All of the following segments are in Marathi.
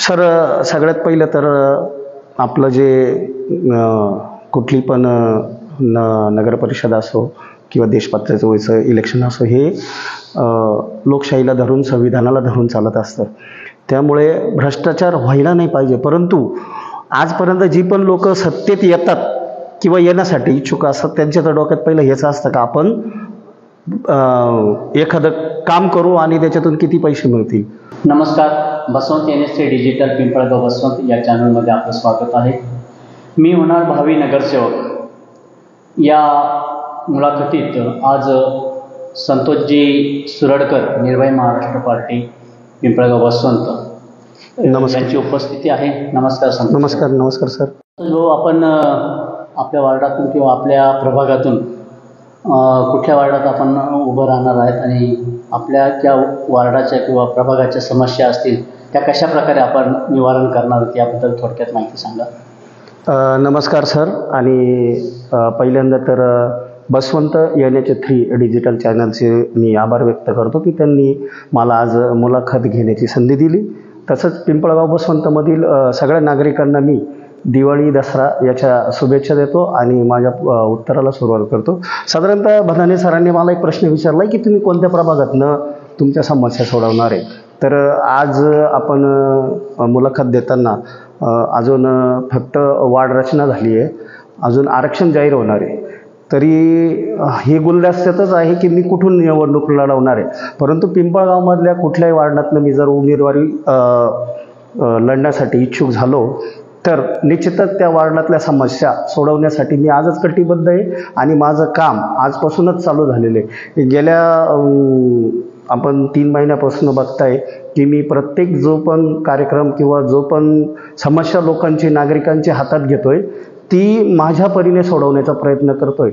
सर, सगळ्यात पहिलं तर आपलं जे कुठली पण नगरपरिषद असो किंवा देशपातळीचं व्हायचं इलेक्शन असो, हे लोकशाहीला धरून, संविधानाला धरून चालत असतं. त्यामुळे भ्रष्टाचार व्हायला नाही पाहिजे. परंतु आजपर्यंत जी पण लोक सत्तेत येतात किंवा येण्यासाठी इच्छुक असतात, त्यांच्या तर डोक्यात पहिलं हेच असतं का आपण एखादं काम करू आणि त्याच्यातून किती पैसे मिळतील. नमस्कार, बसवंत NSC डिजिटल पिंपळगाव बसवंत या चॅनलमध्ये आपलं स्वागत आहे. मी होणार भावी नगरसेवक या मुलाखतीत आज संतोषजी सुरडकर, निर्भय महाराष्ट्र पार्टी पिंपळगाव बसवंत यांची उपस्थिती आहे. नमस्कार संतोष. नमस्कार. नमस्कार सर. जो आपण आपल्या वार्डातून किंवा आपल्या प्रभागातून कुठल्या वार्डात आपण उभं राहणार आहेत आणि आपल्या त्या वार्डाच्या किंवा प्रभागाच्या समस्या असतील त्या कशा प्रकारे आपण निवारण करणार आहोत याबद्दल थोडक्यात माहिती सांगा. नमस्कार सर. आणि पहिल्यांदा तर बसवंत NH3 डिजिटल चॅनलचे मी आभार व्यक्त करतो की त्यांनी मला आज मुलाखत घेण्याची संधी दिली. तसंच पिंपळगाव बसवंतमधील सगळ्या नागरिकांना मी दिवाळी, दसरा याच्या शुभेच्छा देतो आणि माझ्या उत्तराला सुरुवात करतो. साधारणतः भदाने सरांनी मला एक प्रश्न विचारला आहे की तुम्ही कोणत्या प्रभागातनं तुमच्या समस्या सोडवणार आहे. तर आज आपण मुलाखत देताना अजून फक्त वार्ड रचना झाली आहे, अजून आरक्षण जाहीर होणार आहे. तरी हे गुलदस्त्यातच आहे की मी कुठून निवडणूक लढवणार आहे. परंतु पिंपळगावमधल्या कुठल्याही वार्डातनं मी जर उमेदवारी लढण्यासाठी इच्छुक झालो तर निश्चितच त्या वार्डातल्या समस्या सोडवण्यासाठी मी आजच कटिबद्ध आहे आणि माझं काम आजपासूनच चालू झालेलं आहे. गेल्या आपण 3 महिन्यापासून बघताय की मी प्रत्येक जो पण कार्यक्रम किंवा जो पण समस्या लोकांची, नागरिकांची हातात घेतोय ती माझ्या परीने सोडवण्याचा प्रयत्न करतोय.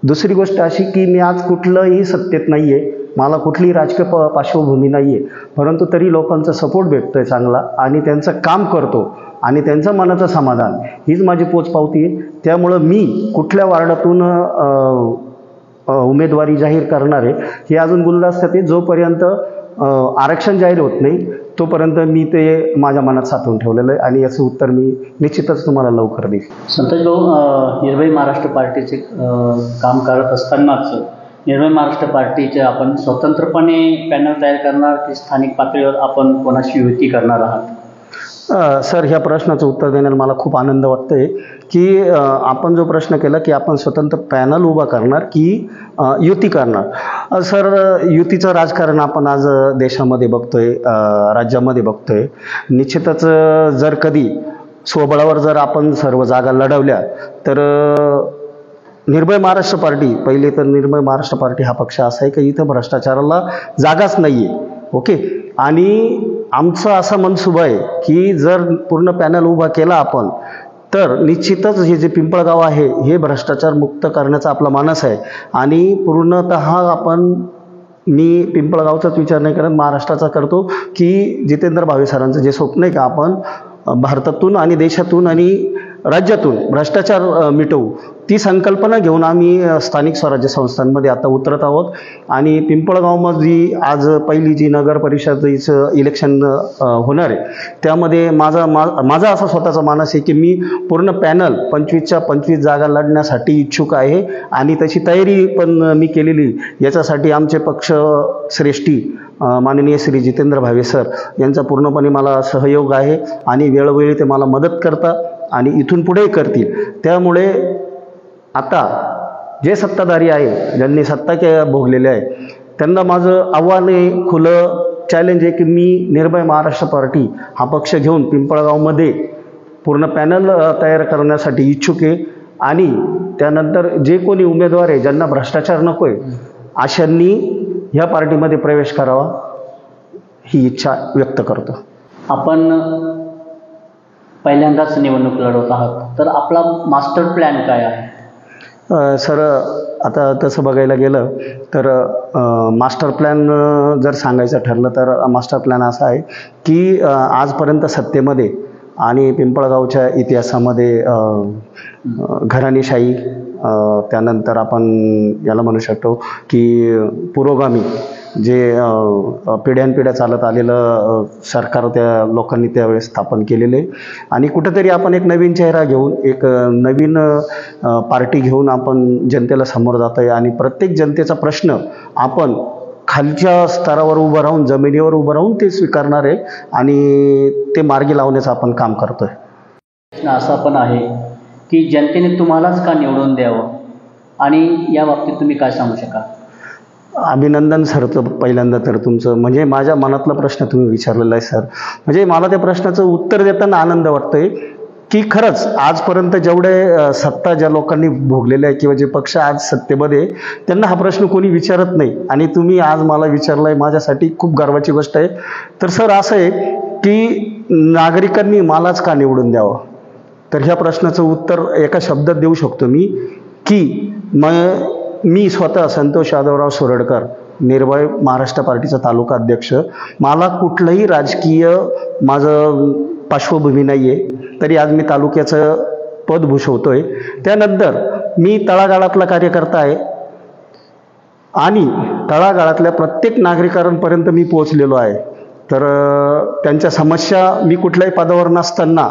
दुसरी गोष्ट अशी की मी आज कुठलंही सत्तेत नाही आहे, मला कुठलीही राजकीय पार्श्वभूमी नाही आहे, परंतु तरी लोकांचा सपोर्ट भेटतोय चांगला आणि त्यांचं काम करतो आणि त्यांचं मनाचं समाधान हीच माझी पोचपावती आहे. त्यामुळं मी कुठल्या वार्डातून उमेदवारी जाहीर करणार आहे हे अजून गुलदस्त्यात आहे. जोपर्यंत आरक्षण जाहीर होत नाही तोपर्यंत मी ते माझ्या मनात साठवून ठेवलेलं आहे आणि याचं उत्तर मी निश्चितच तुम्हाला लवकर देईन. संतोष भाऊ, निर्भय महाराष्ट्र पार्टीचे काम करत असतानाच निर्भय महाराष्ट्र पार्टीचे आपण स्वतंत्रपणे पॅनल तयार करणार की स्थानिक पातळीवर आपण कोणाशी युती करणार आहात? सर, ह्या प्रश्नाचं उत्तर देण्याला मला खूप आनंद वाटतो आहे की आपण जो प्रश्न केला की आपण स्वतंत्र पॅनल उभा करणार की युती करणार. सर, युतीचं राजकारण आपण आज देशामध्ये बघतोय, राज्यामध्ये बघतोय. निश्चितच जर कधी स्वबळावर जर आपण सर्व जागा लढवल्या तर निर्भय महाराष्ट्र पार्टी, पहिले तर निर्भय महाराष्ट्र पार्टी हा पक्ष असा आहे की इथं भ्रष्टाचाराला जागाच नाही आहे. ओके. आणि आमचं असा मनसुबा आहे की जर पूर्ण पॅनल उभा केला आपण तर निश्चितच हे जे पिंपळगाव आहे हे भ्रष्टाचार मुक्त करण्याचा आपला मानस आहे. आणि पूर्णतः मी पिंपळगावचाच विचार नाही करत, महाराष्ट्राचा करतो की जितेंद्र भावे सरांचं जे स्वप्न आहे का आपण भारतातून आणि देशातून आणि राज्यातून भ्रष्टाचार मिटवू, ती संकल्पना घेऊन आम्ही स्थानिक स्वराज्य संस्थांमध्ये आता उतरत आहोत. आणि पिंपळगावमध्ये आज पहिली जी नगर परिषदेचं इलेक्शन होणार आहे त्यामध्ये माझा असा स्वतःचा मानस आहे की मी पूर्ण पॅनल 25च्या 25 जागा लढण्यासाठी इच्छुक आहे आणि त्याची तयारी पण मी केलेली. याच्यासाठी आमचे पक्ष श्रेष्ठी माननीय श्री जितेंद्र भावे सर यांचा पूर्णपणे मला सहयोग आहे आणि वेळोवेळी ते मला मदत करतात आणि इथून पुढेही करतील. त्यामुळे आता जे सत्ताधारी आहे, ज्यांनी सत्ता भोगलेले आहे, त्यांना माझं आव्हान आहे, खुलं चॅलेंज आहे की मी निर्भय महाराष्ट्र पार्टी हा पक्ष घेऊन पिंपळगावमध्ये पूर्ण पॅनल तयार करण्यासाठी इच्छुक आहे. आणि त्यानंतर जे कोणी उमेदवार आहे ज्यांना भ्रष्टाचार नको आहे अशांनी ह्या पार्टीमध्ये प्रवेश करावा ही इच्छा व्यक्त करतो. आपण पहिल्यांदाच निवडणूक लढवत आहात तर आपला मास्टर प्लॅन काय आहे? सर, आता तसं बघायला गेलं तर मास्टर प्लॅन जर सांगायचं ठरलं तर मास्टर प्लॅन असा आहे की आजपर्यंत सत्तेमध्ये आणि पिंपळगावच्या इतिहासामध्ये घराणेशाही त्यानंतर आपण याला म्हणू शकतो की पुरोगामी जे पिढ्यानपिढ्या चालत आलेलं सरकार त्या लोकांनी त्यावेळेस स्थापन केलेले, आणि कुठंतरी आपण एक नवीन चेहरा घेऊन एक नवीन पार्टी घेऊन आपण जनतेला समोर जात आहे, आणि प्रत्येक जनतेचा प्रश्न आपण खालच्या स्तरावर उभं राहून, जमिनीवर उभं राहून ते स्वीकारणार आहे आणि ते मार्गी लावण्याचं आपण काम करतोय. प्रश्न असा पण आहे की जनतेने तुम्हालाच का निवडून द्यावं, आणि या बाबतीत तुम्ही काय सांगू शकाल? अभिनंदन सर, पहिल्यांदा तर तुमचं, म्हणजे माझ्या मनातला प्रश्न तुम्ही विचारलेला आहे सर. म्हणजे मला त्या प्रश्नाचं उत्तर देताना आनंद वाटतोय की खरंच आजपर्यंत जेवढे सत्ता ज्या लोकांनी भोगलेल्या आहे किंवा जे पक्ष आज सत्तेमध्ये, त्यांना हा प्रश्न कोणी विचारत नाही, आणि तुम्ही आज मला विचारलाय, माझ्यासाठी खूप गर्वाची गोष्ट आहे. तर सर असं आहे की नागरिकांनी मलाच का निवडून द्यावं, तर ह्या प्रश्नाचं उत्तर एका शब्दात देऊ शकतो मी की मी स्वतः संतोष यादवराव सोरडकर, निर्भय महाराष्ट्र पार्टीचा तालुका अध्यक्ष. मला कुठलंही राजकीय माझं पार्श्वभूमी नाही आहे, तरी आज मी तालुक्याचं पद भूषवतोय. त्यानंतर मी तळागाळातला कार्यकर्ता आहे आणि तळागाळातल्या प्रत्येक नागरिकांपर्यंत मी पोहोचलेलो आहे. तर त्यांच्या समस्या मी कुठल्याही पदावर नसताना,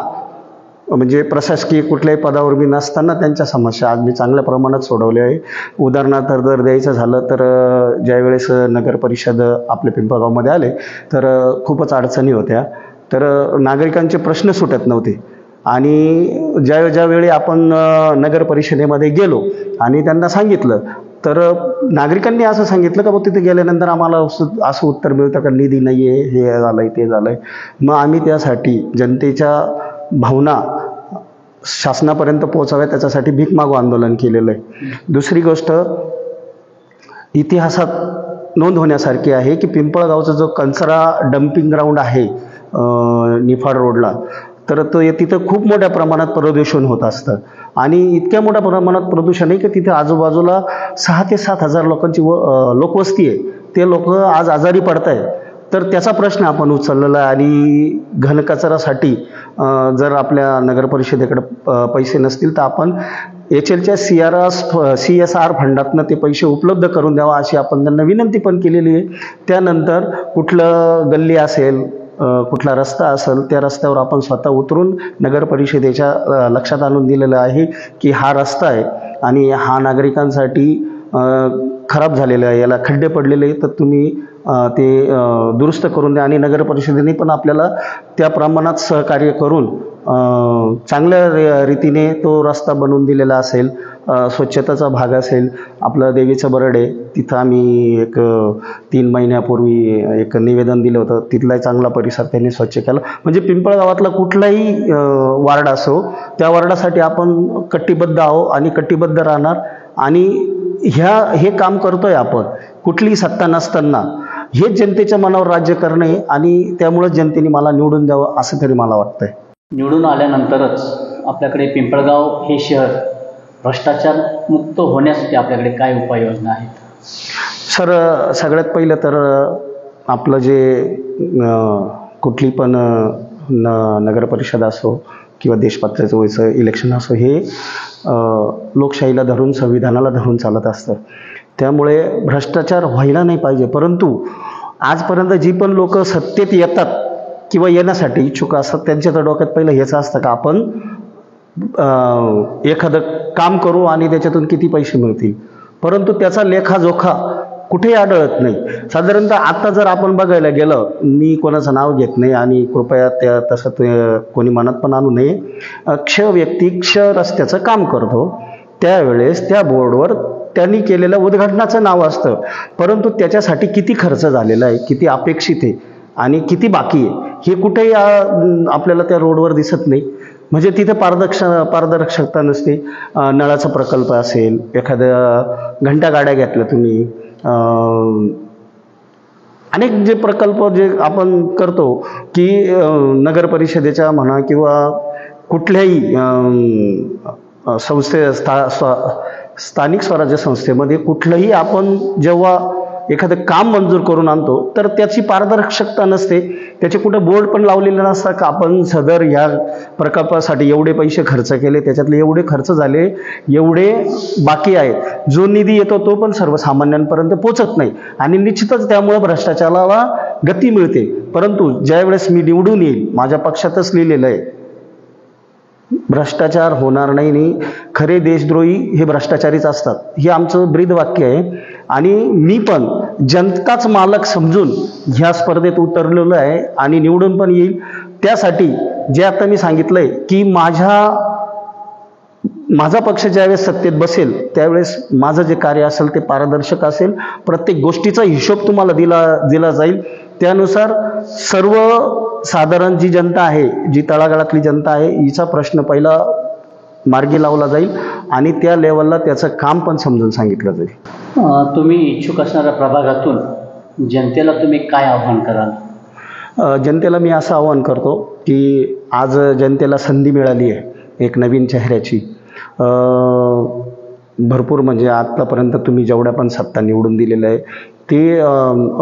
म्हणजे प्रशासकीय कुठल्याही पदावर मी नसताना, त्यांच्या समस्या आज मी चांगल्या प्रमाणात सोडवल्या आहे. उदाहरणार्थ जर द्यायचं झालं तर ज्यावेळेस नगर परिषद आपल्या पिंपळगावमध्ये आले तर खूपच अडचणी होत्या, तर नागरिकांचे प्रश्न सुटत नव्हते, आणि ज्यावेळी आपण नगर परिषदेमध्ये गेलो आणि त्यांना सांगितलं तर नागरिकांनी असं सांगितलं का तिथे गेल्यानंतर आम्हाला असं उत्तर मिळतं का निधी नाही आहे, हे झालंय ते झालंय. मग आम्ही त्यासाठी जनतेच्या भावना शासनापर्यंत पोहोचाव्या त्याच्यासाठी भीक मागू आंदोलन केलेलं आहे. दुसरी गोष्ट इतिहासात नोंद होण्यासारखी आहे की पिंपळगावचा जो कचरा डम्पिंग ग्राउंड आहे निफाड रोडला, तर तो तिथं खूप मोठ्या प्रमाणात प्रदूषण होत असतं, आणि इतक्या मोठ्या प्रमाणात प्रदूषण आहे की तिथे आजूबाजूला 6,000 ते 7,000 लोकांची लोकवस्ती आहे. ते लोक आज आजारी पडत आहे. तर त्याचा प्रश्न आपण उचललेला आहे, आणि घनकचऱ्यासाठी जर आपल्या नगर परिषदेकडे पैसे नसतील तर आपण HLच्या CSR फंडातनं ते पैसे उपलब्ध करून द्यावा अशी आपण त्यांना विनंती पण केलेली आहे. त्यानंतर कुठलं गल्ली असेल, कुठला रस्ता असेल, त्या रस्त्यावर आपण स्वतः उतरून नगर परिषदेच्या लक्षात आणून दिलेलं आहे की हा रस्ता आहे आणि हा नागरिकांसाठी खराब झालेला आहे, याला खड्डे पडलेले आहेत, तर तुम्ही ते दुरुस्त करून द्या. आणि नगर परिषदेने पण आपल्याला त्या प्रमाणात सहकार्य करून चांगल्या रीतीने तो रस्ता बनवून दिलेला असेल. स्वच्छताचा भाग असेल, आपलं देवीचं बरड आहे, तिथं आम्ही एक 3 महिन्यापूर्वी एक निवेदन दिलं होतं, तिथलाही चांगला परिसर त्यांनी स्वच्छ केला. म्हणजे पिंपळगावातला कुठलाही वार्ड असो, त्या वार्डासाठी आपण कटिबद्ध आहो आणि कटिबद्ध राहणार, आणि हे काम करतोय आपण कुठलीही सत्ता नसताना. हेच जनतेच्या मनावर राज्य करणे, आणि त्यामुळे जनतेने मला निवडून द्यावं असं तरी मला वाटतंय. निवडून आल्यानंतरच आपल्याकडे पिंपळगाव हे शहर भ्रष्टाचार मुक्त होण्यासाठी आपल्याकडे काय उपाययोजना आहेत? सर, सगळ्यात पहिलं तर आपलं जे कुठली पण नगर परिषद असो किंवा देशपातळीचं व्हायचं इलेक्शन असो, हे लोकशाहीला धरून, संविधानाला धरून चालत असतं. त्यामुळे भ्रष्टाचार व्हायला नाही पाहिजे. परंतु आजपर्यंत जी पण लोक सत्तेत येतात किंवा येण्यासाठी इच्छुक असतात, त्यांच्या तर डोक्यात पहिलं हेच असतं का आपण एखादं काम करू आणि त्याच्यातून किती पैसे मिळतील, परंतु त्याचा लेखाजोखा कुठेही आढळत नाही. साधारणतः आता जर आपण बघायला गेलं, मी कोणाचं नाव घेत नाही आणि कृपया तसं ते कोणी मनात पण आणू नये, व्यक्ती रस्त्याचं काम करतो त्यावेळेस त्या बोर्डवर त्यांनी केलेल्या उद्घाटनाचं नाव असतं, परंतु त्याच्यासाठी किती खर्च झालेला आहे, किती अपेक्षित आहे आणि किती बाकी आहे, हे कुठेही आपल्याला त्या रोडवर दिसत नाही. म्हणजे तिथे पारदर्शकता नसते. नळाचा प्रकल्प असेल, एखाद्या घंटागाड्या घेतल्या तुम्ही, अनेक जे प्रकल्प जे आपण करतो की नगर परिषदेच्या म्हणा किंवा कुठल्याही स्थानिक स्वराज्य संस्थेमध्ये कुठलंही आपण जेव्हा एखादं काम मंजूर करून आणतो तर त्याची पारदर्शकता नसते. त्याचे कुठं बोर्ड पण लावलेले नसतात का आपण सदर ह्या प्रकल्पासाठी एवढे पैसे खर्च केले, त्याच्यातले एवढे खर्च झाले, एवढे बाकी आहेत. जो निधी येतो तो पण सर्वसामान्यांपर्यंत पोचत नाही आणि निश्चितच त्यामुळे भ्रष्टाचाराला गती मिळते. परंतु ज्यावेळेस मी निवडून येईल, माझ्या पक्षातच लिहिलेलं आहे, भ्रष्टाचार होणार नाही आणि खरे देशद्रोही हे भ्रष्टाचारीच असतात, हे आमचं ब्रीद वाक्य आहे. आणि मी पण जनताच मालक समजून ह्या स्पर्धेत उतरलेलो आहे आणि निवडून पण येईल. त्यासाठी जे आता मी सांगितलंय की माझा पक्ष ज्यावेळेस सत्तेत बसेल त्यावेळेस माझं जे कार्य असेल ते पारदर्शक असेल. प्रत्येक गोष्टीचा हिशोब तुम्हाला दिला जाईल. त्यानुसार सर्वसाधारण जी जनता आहे, जी तळागाळातली जनता आहे, हिचा प्रश्न पहिला मार्गी लावला जाईल आणि त्या लेवलला त्याचं काम पण समजून सांगितलं जाईल. तुम्ही इच्छुक असणाऱ्या प्रभागातून जनतेला तुम्ही काय आव्हान कराल? जनतेला मी असं आवाहन करतो की आज जनतेला संधी मिळाली आहे एक नवीन चेहऱ्याची. भरपूर म्हणजे आत्तापर्यंत तुम्ही जेवढ्या पण सत्ता निवडून दिलेल्या आहे ते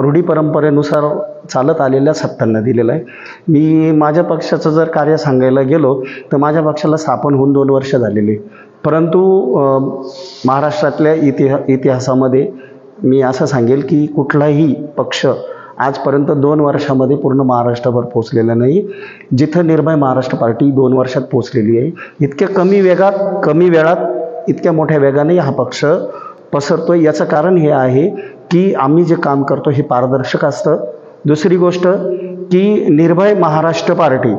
रूढी परंपरेनुसार चालत आलेल्या सत्तांना दिलेलं आहे. मी माझ्या पक्षाचं जर कार्य सांगायला गेलो तर माझ्या पक्षाला स्थापन होऊन 2 वर्ष झालेली, परंतु महाराष्ट्रातल्या इतिहासामध्ये मी असं सांगेल की कुठलाही पक्ष आजपर्यंत 2 वर्षामध्ये पूर्ण महाराष्ट्रभर पोचलेला नाही. जिथं निर्भय महाराष्ट्र पार्टी 2 वर्षात पोचलेली आहे. इतक्या कमी वेळात इतक्या मोठ्या वेगाने हा पक्ष पसरतोय. याचं कारण हे आहे की आम्ही जे काम करतो हे पारदर्शक असतं. दुसरी गोष्ट की निर्भय महाराष्ट्र पार्टी,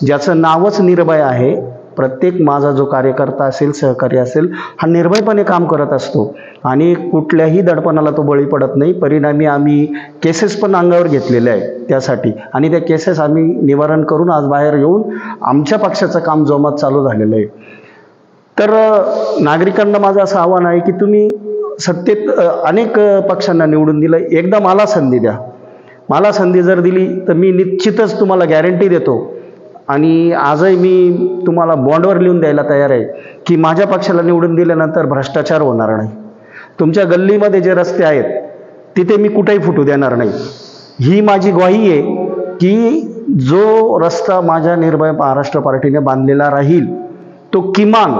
ज्याचं नावच निर्भय आहे, प्रत्येक माझा जो कार्यकर्ता असेल, सहकारी असेल, हा निर्भयपणे काम करत असतो आणि कुठल्याही दडपणाला तो बळी पडत नाही. परिणामी आम्ही केसेस पण अंगावर घेतलेले आहे त्यासाठी आणि त्या केसेस आम्ही निवारण करून आज बाहेर येऊन आमच्या पक्षाचं काम जोमात चालू झालेलं आहे. तर नागरिकांना माझं असं आव्हान आहे की तुम्ही सत्तेत अनेक पक्षांना निवडून दिलं, एकदा मला संधी द्या. मला संधी जर दिली तर मी निश्चितच तुम्हाला गॅरंटी देतो आणि आजही मी तुम्हाला बॉन्डवर लिहून द्यायला तयार आहे की माझ्या पक्षाला निवडून दिल्यानंतर भ्रष्टाचार होणार नाही. तुमच्या गल्लीमध्ये जे रस्ते आहेत तिथे मी कुठेही फुटू देणार नाही. ही माझी ग्वाही आहे की जो रस्ता माझ्या निर्भय महाराष्ट्र पार्टीने बांधलेला राहील तो किमान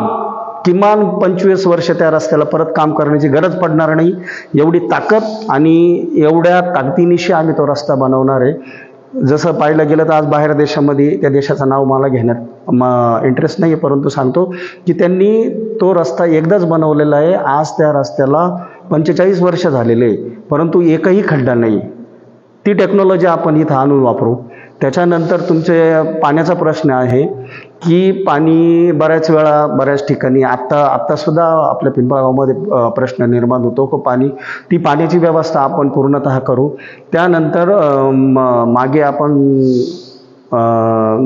25 वर्ष त्या रस्त्याला परत काम करण्याची गरज पडणार नाही. एवढी ताकद आणि एवढ्या ताकदीनिशी आम्ही तो रस्ता बनवणार आहे. जसं पाहिलं गेलं तर आज बाहेर देशामध्ये त्या देशाचं नाव मला घेण्यात इंटरेस्ट नाही आहे, परंतु सांगतो की त्यांनी तो रस्ता एकदाच बनवलेला आहे. आज त्या रस्त्याला 45 वर्ष झालेले परंतु एकही खड्डा नाही. ती टेक्नॉलॉजी आपण इथं आणून वापरू. त्याच्यानंतर तुमचे पाण्याचा प्रश्न आहे की पाणी बऱ्याच वेळा बऱ्याच ठिकाणी आत्तासुद्धा आपल्या पिंपळगावमध्ये प्रश्न निर्माण होतो की ती पाण्याची व्यवस्था आपण पूर्णतः करू. त्यानंतर मागे आपण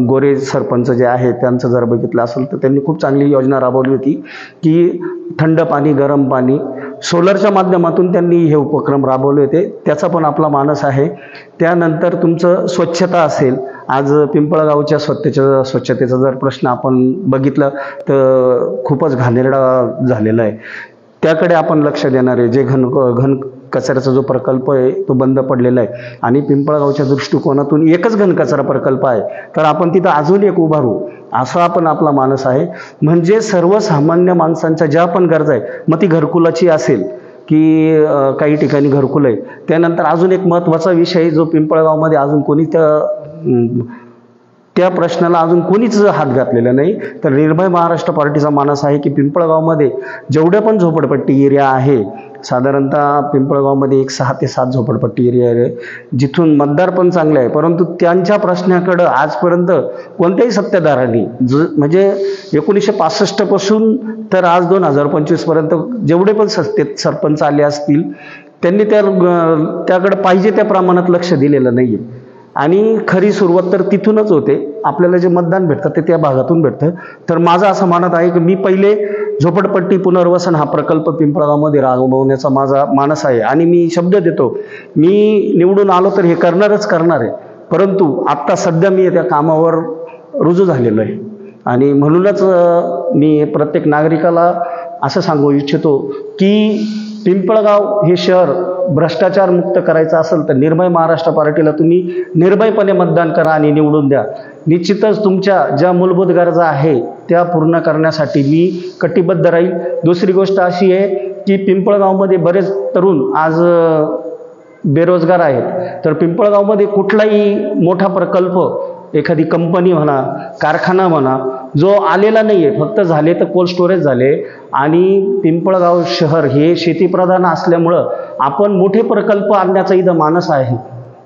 गोरे सरपंच जे आहे त्यांचं जर बघितलं असेल तर त्यांनी खूप चांगली योजना राबवली होती की थंड पाणी, गरम पाणी, सोलरच्या माध्यमातून त्यांनी हे उपक्रम राबवले होते. त्याचा पण आपला मानस आहे. त्यानंतर तुमचं स्वच्छता असेल, आज पिंपळगावच्या स्वच्छतेचा जर प्रश्न आपण बघितलं तर खूपच घाणेरडा झालेला आहे. त्याकडे आपण लक्ष देणार आहे. जे घन कचऱ्याचा जो प्रकल्प आहे तो बंद पडलेला आहे आणि पिंपळगावच्या दृष्टिकोनातून एकच घन कचरा प्रकल्प आहे तर आपण तिथं अजून एक उभारू असा आपण आपला मानस आहे. म्हणजे सर्वसामान्य माणसांच्या ज्या पण गरजा आहे, मग ती घरकुलाची असेल की काही ठिकाणी घरकुल आहे. त्यानंतर अजून एक महत्त्वाचा विषय जो पिंपळगावमध्ये अजून कोणी त्या प्रश्नाला अजून कोणीच हात घातलेला नाही. तर निर्भय महाराष्ट्र पार्टीचा मानस आहे की पिंपळगावमध्ये जेवढ्या पण झोपडपट्टी एरिया आहे, साधारणतः पिंपळगावमध्ये एक 6 ते 7 झोपडपट्टी एरिया आहे जिथून मतदार पण चांगले आहे, परंतु त्यांच्या प्रश्नाकडं आजपर्यंत कोणत्याही सत्ताधारांनी म्हणजे 1965 पासून तर आज 2025 पर्यंत जेवढे पण सत्तेत सरपंच आले असतील त्यांनी त्याकडे पाहिजे त्या प्रमाणात लक्ष दिलेलं नाही आहे. आणि खरी सुरुवात तर तिथूनच होते. आपल्याला जे मतदान भेटतं ते त्या भागातून भेटतं. तर माझं असं मानत आहे की मी पहिले झोपडपट्टी पुनर्वसन हा प्रकल्प पिंपळगावमध्ये राबवण्याचा माझा मानस आहे आणि मी शब्द देतो मी निवडून आलो तर हे करणार आहे. परंतु आत्ता सध्या मी त्या कामावर रुजू झालेलो आहे आणि म्हणूनच मी प्रत्येक नागरिकाला असं सांगू इच्छितो की पिंपळगाव हे शहर भ्रष्टाचार मुक्त करायचं असेल तर निर्भय महाराष्ट्र पार्टीला तुम्ही निर्भयपणे मतदान करा आणि निवडून द्या. निश्चितच तुमच्या ज्या मूलभूत गरजा आहे त्या पूर्ण करण्यासाठी मी कटिबद्ध राहील. दुसरी गोष्ट अशी आहे की पिंपळगावमध्ये बरेच तरुण आज बेरोजगार आहेत. तर पिंपळगावमध्ये कुठलाही मोठा प्रकल्प, एखादी कंपनी म्हणा, कारखाना म्हणा, जो आलेला नाही आहे, फक्त झाले तर कोल्ड स्टोरेज झाले. आणि पिंपळगाव शहर हे शेतीप्रधान असल्यामुळं आपण मोठे प्रकल्प आणण्याचा इथं मानस आहे.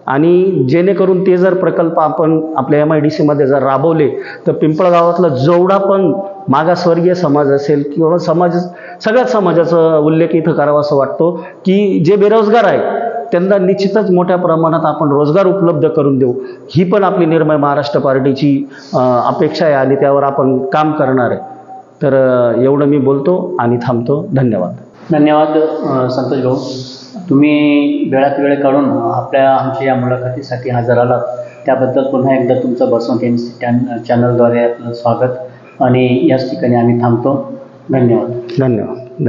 आणि जेणेकरून ते जर प्रकल्प आपण आपल्या MIDCमध्ये जर राबवले तर पिंपळगावातला जेवढा पण मागासवर्गीय समाज असेल किंवा सगळ्याच समाजाचा उल्लेख इथं करावा असं वाटतो की जे बेरोजगार आहे त्यांना निश्चितच मोठ्या प्रमाणात आपण रोजगार उपलब्ध करून देऊ. ही पण आपली निर्भय महाराष्ट्र पार्टीची अपेक्षा आहे आणि त्यावर आपण काम करणार आहे. तर एवढं मी बोलतो आणि थांबतो. धन्यवाद. धन्यवाद संतोष भाऊ. तुम्ही वेळात वेळ काढून आमच्या या मुलाखतीसाठी हजर आलात त्याबद्दल पुन्हा एकदा तुमचं बसवंत चॅनलद्वारे आपलं स्वागत आणि याच ठिकाणी आम्ही थांबतो. धन्यवाद. धन्यवाद.